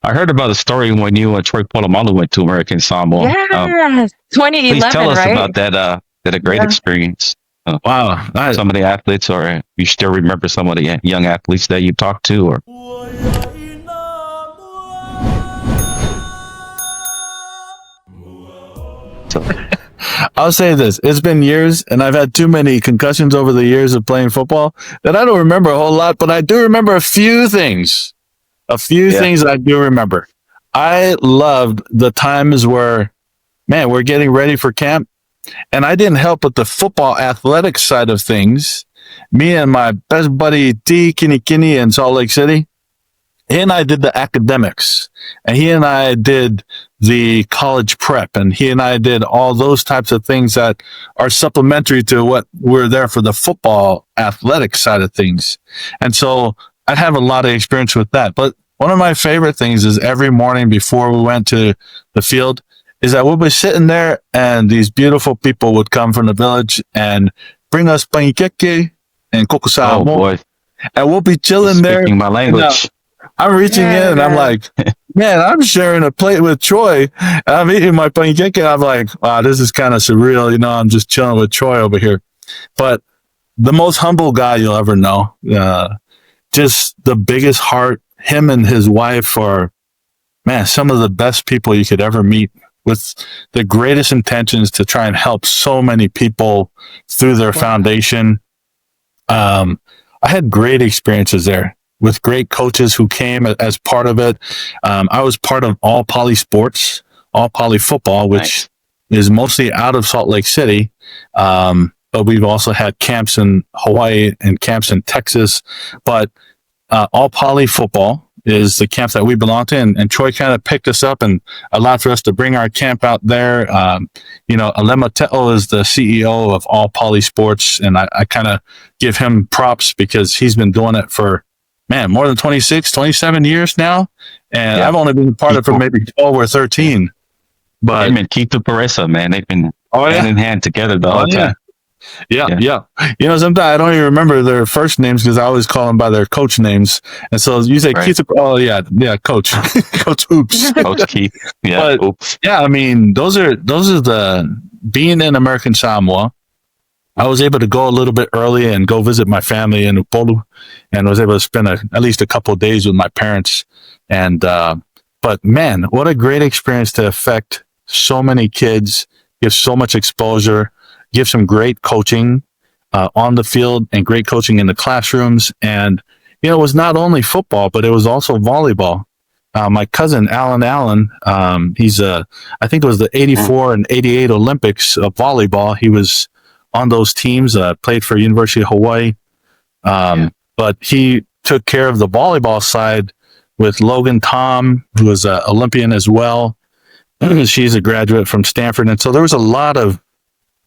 I heard about the story when you and Troy Polamalu went to American Samoa. Yeah, Please 2011, tell us right? about that. That a great Yeah. experience. Wow. Some of the athletes, or you still remember some of the young athletes that you talked to, or so. I'll say this. It's been years, and I've had too many concussions over the years of playing football that I don't remember a whole lot, but I do remember a few things. A few things I do remember. I loved the times where, man, we're getting ready for camp, and I didn't help with the football athletic side of things. Me and my best buddy, T. Kinikini in Salt Lake City, he and I did the academics, and he and I did the college prep, and he and I did all those types of things that are supplementary to what we're there for, the football athletic side of things. And so I have a lot of experience with that. But one of my favorite things is every morning before we went to the field is that we'll be sitting there and these beautiful people would come from the village and bring us keke and koko. Oh boy, and we'll be chilling there. Speaking my language. I'm reaching in and I'm like, man, I'm sharing a plate with Troy. And I'm eating my pancake. I'm like, wow, this is kind of surreal. You know, I'm just chilling with Troy over here. But the most humble guy you'll ever know. Just the biggest heart. Him and his wife are, man, some of the best people you could ever meet, with the greatest intentions to try and help so many people through their foundation. I had great experiences there with great coaches who came as part of it. I was part of All Poly Sports, All Poly Football, which is mostly out of Salt Lake City. But we've also had camps in Hawaii and camps in Texas. But All Poly Football is the camp that we belong to. And Troy kind of picked us up and allowed for us to bring our camp out there. Alema Te'o is the CEO of All Poly Sports. And I kind of give him props because he's been doing it for, man, more than 26, 27 years now. And I've only been part of it for maybe 12 or 13. But him and Kito Peresa, man, they've been hand in hand together the whole time. Yeah. You know, sometimes I don't even remember their first names because I always call them by their coach names. And so you say Keith, coach, Coach Oops, Coach Keith. Yeah, Oops. Yeah, I mean, those are the being in American Samoa. I was able to go a little bit early and go visit my family in Upolu, and was able to spend at least a couple of days with my parents. And but man, what a great experience to affect so many kids, give so much exposure, give some great coaching on the field and great coaching in the classrooms. And, you know, it was not only football, but it was also volleyball. My cousin, Allen, he's I think it was the 84 and 88 Olympics of volleyball. He was on those teams, played for University of Hawaii. But he took care of the volleyball side with Logan Tom, who was an Olympian as well. She's a graduate from Stanford. And so there was a lot of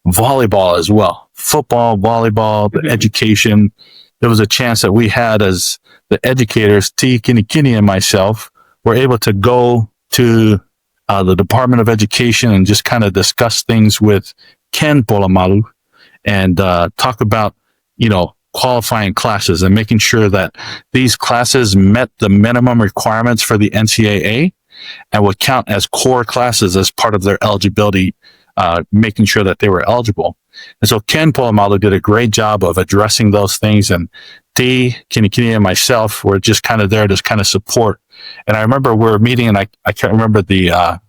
volleyball as well. Football, volleyball, the education. There was a chance that we had as the educators, T. Kinikini and myself, were able to go to the Department of Education and just kind of discuss things with Ken Polamalu and talk about, you know, qualifying classes and making sure that these classes met the minimum requirements for the NCAA and would count as core classes as part of their eligibility, making sure that they were eligible. And so Ken Polamalu did a great job of addressing those things, and T, Kinikini, and myself were just kind of there to kind of support. And I remember we were meeting, and I can't remember the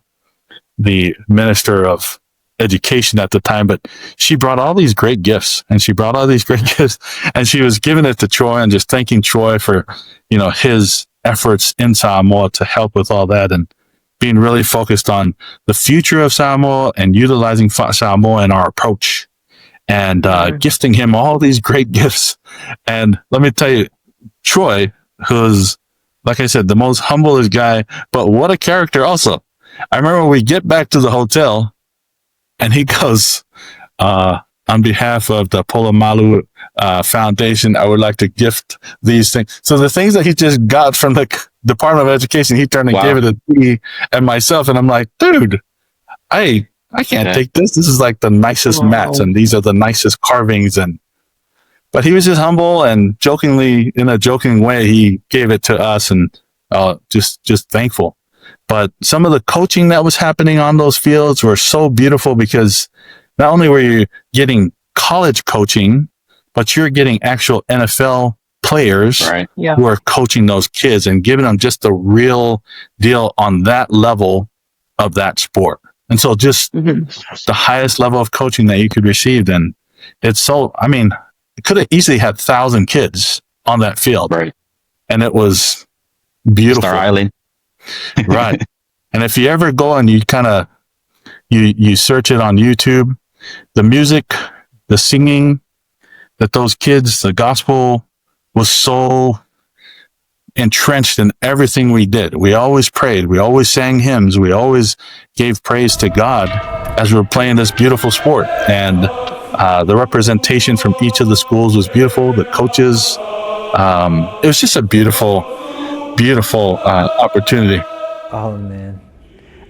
Minister of Education at the time, but she brought all these great gifts, and she was giving it to Troy and just thanking Troy for, you know, his efforts in Samoa to help with all that, and being really focused on the future of Samoa and utilizing Samoa in our approach, and gifting him all these great gifts. And let me tell you, Troy, who's, like I said, the most humblest guy, but what a character also. I remember we get back to the hotel and he goes, on behalf of the Polamalu Foundation, I would like to gift these things. So the things that he just got from the Department of Education, he turned and gave it to me and myself. And I'm like, dude, I can't take this. This is like the nicest mats, and these are the nicest carvings. But he was just humble and jokingly, in a joking way, he gave it to us, and just thankful. But some of the coaching that was happening on those fields were so beautiful because not only were you getting college coaching, but you're getting actual NFL players who are coaching those kids and giving them just the real deal on that level of that sport. And so just the highest level of coaching that you could receive. And it's so, I mean, it could have easily had 1,000 kids on that field. Right. And it was beautiful. Star Island. Right. And if you ever go and you kind of, you search it on YouTube, the music, the singing that those kids, the gospel was so entrenched in everything we did. We always prayed. We always sang hymns. We always gave praise to God as we were playing this beautiful sport. And the representation from each of the schools was beautiful. The coaches, it was just a beautiful opportunity. Oh man,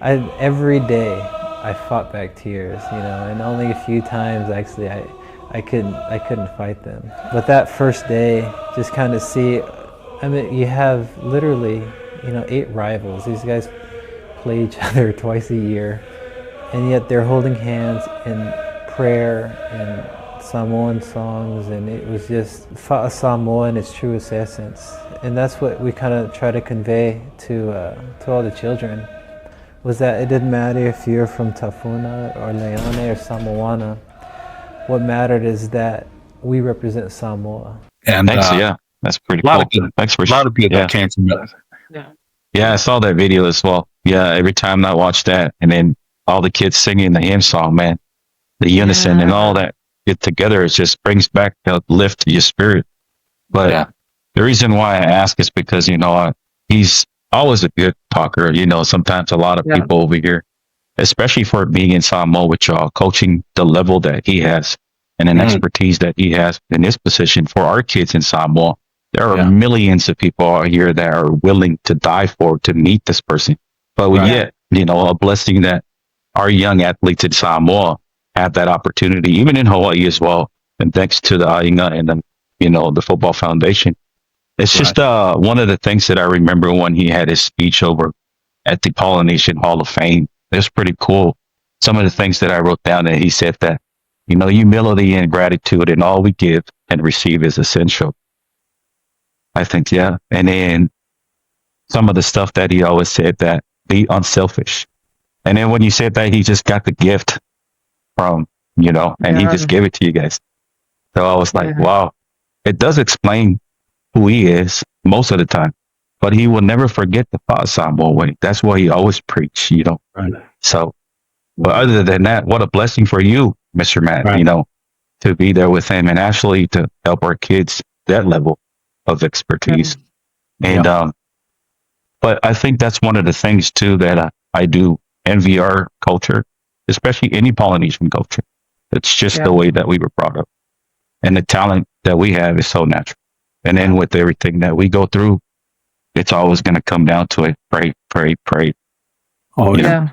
every day I fought back tears, and only a few times actually I couldn't fight them. But that first day, just kind of see, I mean, you have literally 8 rivals. These guys play each other twice a year, and yet they're holding hands in prayer and Samoan songs, and it was just Samoa in its truest essence. And that's what we kind of try to convey to all the children, was that it didn't matter if you're from Tafuna or Leone or Samoana. What mattered is that we represent Samoa. And thanks, that's pretty cool. Thanks for a lot of people that came from that. Yeah, I saw that video as well. Yeah, every time I watch that, and then all the kids singing the hymn song, man, the unison and all that get together, it just brings back the lift to your spirit. But the reason why I ask is because, he's always a good talker. Sometimes a lot of people over here, especially for being in Samoa with y'all, coaching the level that he has and an expertise that he has in this position for our kids in Samoa. There are millions of people out here that are willing to die to meet this person. But yet, a blessing that our young athletes in Samoa have that opportunity, even in Hawaii as well. And thanks to the Ainga and the Football Foundation. It's just one of the things that I remember when he had his speech over at the Polynesian Hall of Fame. It was pretty cool. Some of the things that I wrote down, and he said that, humility and gratitude in all we give and receive is essential. I think, and then some of the stuff that he always said, that be unselfish. And then when you said that, he just got the gift from, and he just gave it to you guys. So I was like, wow, it does explain who he is most of the time, but he will never forget the Samoa way. That's why he always preach, Right. So, but other than that, what a blessing for you, Mr. Matt, to be there with him and actually to help our kids that level of expertise. And, but I think that's one of the things too, that I do envy our culture, especially any Polynesian culture. It's just the way that we were brought up, and the talent that we have is so natural. And then with everything that we go through, it's always going to come down to it. Pray, pray, pray. Oh, yeah.